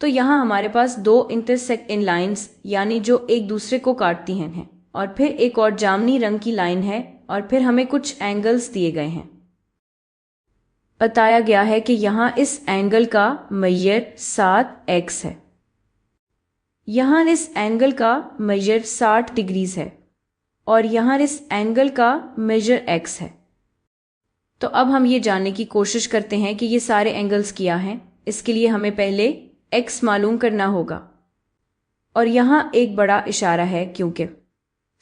तो यहाँ हमारे पास दो इंटरसेक्ट इन लाइंस यानी जो एक दूसरे को काटती हैं और फिर एक और जामुनी रंग की लाइन है और फिर हमें कुछ एंगल्स दिए गए हैं। बताया गया है कि यहाँ इस एंगल का मेजर 7x है, यहाँ इस एंगल का मेजर 60 डिग्रीज है और यहाँ इस एंगल का मेजर x है। तो अब हम ये जानने की कोशिश करते हैं कि ये सारे एंगल्स क्या हैं। इसके लिए हमें पहले x मालूम करना होगा और यहाँ एक बड़ा इशारा है क्योंकि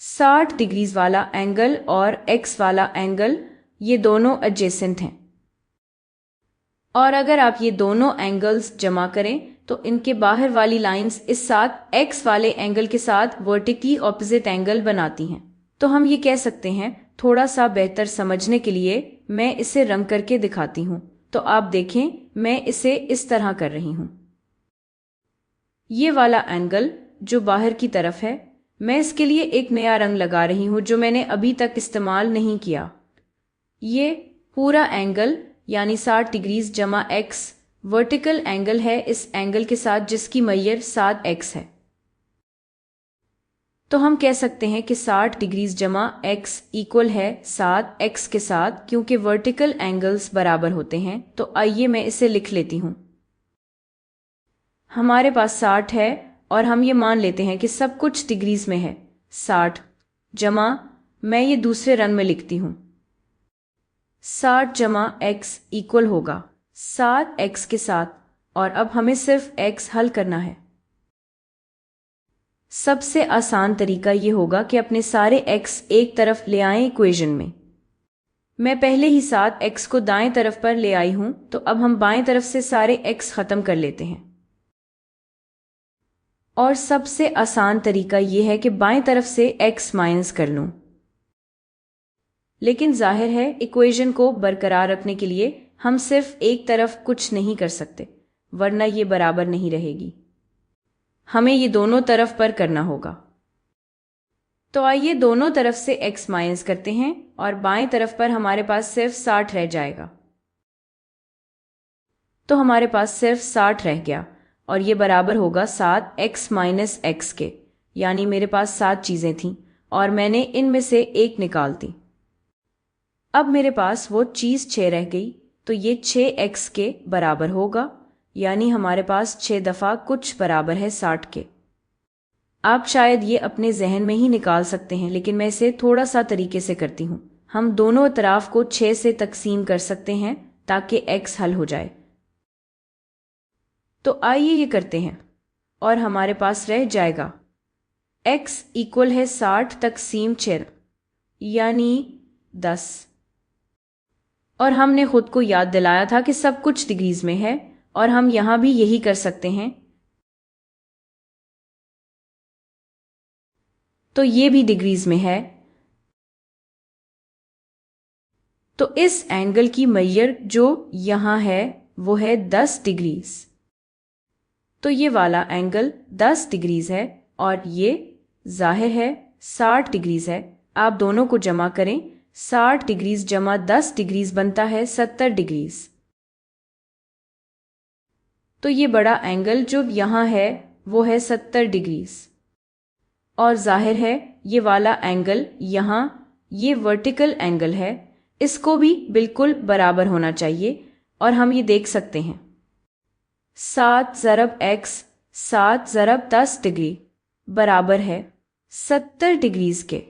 60 डिग्रीज वाला एंगल और x वाला एंगल ये दोनों एडजेसेंट हैं और अगर आप ये दोनों एंगल्स जमा करें तो इनके बाहर वाली लाइंस इस साथ x वाले एंगल के साथ वर्टिकली ऑपोजिट एंगल बनाती हैं। तो हम ये कह सकते हैं, थोड़ा सा बेहतर समझने के लिए मैं इसे रंग करके दिखाती हूँ। तो आप देखें, मैं इसे इस तरह कर रही हूँ। ये वाला एंगल जो बाहर की तरफ है, मैं इसके लिए एक नया रंग लगा रही हूँ जो मैंने अभी तक इस्तेमाल नहीं किया। ये पूरा एंगल यानी 60 डिग्रीज जमा x वर्टिकल एंगल है इस एंगल के साथ जिसकी मेजर 7x है। तो हम कह सकते हैं कि 60 डिग्रीज जमा x इक्वल है 7x के साथ, क्योंकि वर्टिकल एंगल्स बराबर होते हैं। तो आइए मैं इसे लिख लेती हूँ। हमारे पास 60 है और हम ये मान लेते हैं कि सब कुछ डिग्रीज में है। 60 जमा, मैं ये दूसरे रंग में लिखती हूँ, 60 जमा x इक्वल होगा 7x के साथ। और अब हमें सिर्फ x हल करना है। सबसे आसान तरीका ये होगा कि अपने सारे x एक तरफ ले आएं इक्वेशन में। मैं पहले ही 7x को दाएं तरफ पर ले आई हूं, तो अब हम बाएं तरफ से सारे x खत्म कर लेते हैं। और सबसे आसान तरीका यह है कि बाएं तरफ से x माइनस कर लूं। लेकिन जाहिर है इक्वेशन को बरकरार रखने के लिए हम सिर्फ एक तरफ कुछ नहीं कर सकते, वरना ये बराबर नहीं रहेगी। हमें ये दोनों तरफ पर करना होगा। तो आइए दोनों तरफ से x माइनस करते हैं और बाएं तरफ पर हमारे पास सिर्फ 60 रह जाएगा। तो हमारे पास सिर्फ 60 रह गया और ये बराबर होगा 7x माइनस x के, यानी मेरे पास 7 चीज़ें थीं और मैंने इनमें से एक निकाल दी। अब मेरे पास वो चीज़ 6 रह गई, तो ये 6x के बराबर होगा, यानी हमारे पास 6 दफ़ा कुछ बराबर है 60 के। आप शायद ये अपने जहन में ही निकाल सकते हैं, लेकिन मैं इसे थोड़ा सा तरीके से करती हूँ। हम दोनों तरफ को 6 से तकसीम कर सकते हैं ताकि x हल हो जाए। तो आइए ये करते हैं और हमारे पास रह जाएगा x इक्वल है 60 तकसीम 6 यानी 10। और हमने खुद को याद दिलाया था कि सब कुछ डिग्रीज में है और हम यहां भी यही कर सकते हैं। तो ये भी डिग्रीज में है। तो इस एंगल की मेजर जो यहां है वो है 10 डिग्रीज। तो ये वाला एंगल 10 डिग्रीज है और ये जाहिर है 60 डिग्रीज है। आप दोनों को जमा करें, 60 डिग्रीज जमा 10 डिग्रीज बनता है 70 डिग्रीज। तो ये बड़ा एंगल जो यहाँ है वो है 70 डिग्रीज और जाहिर है ये वाला एंगल यहाँ, ये वर्टिकल एंगल है, इसको भी बिल्कुल बराबर होना चाहिए। और हम ये देख सकते हैं 7 ज़रब x 10 डिग्री बराबर है 70 डिग्रीज के।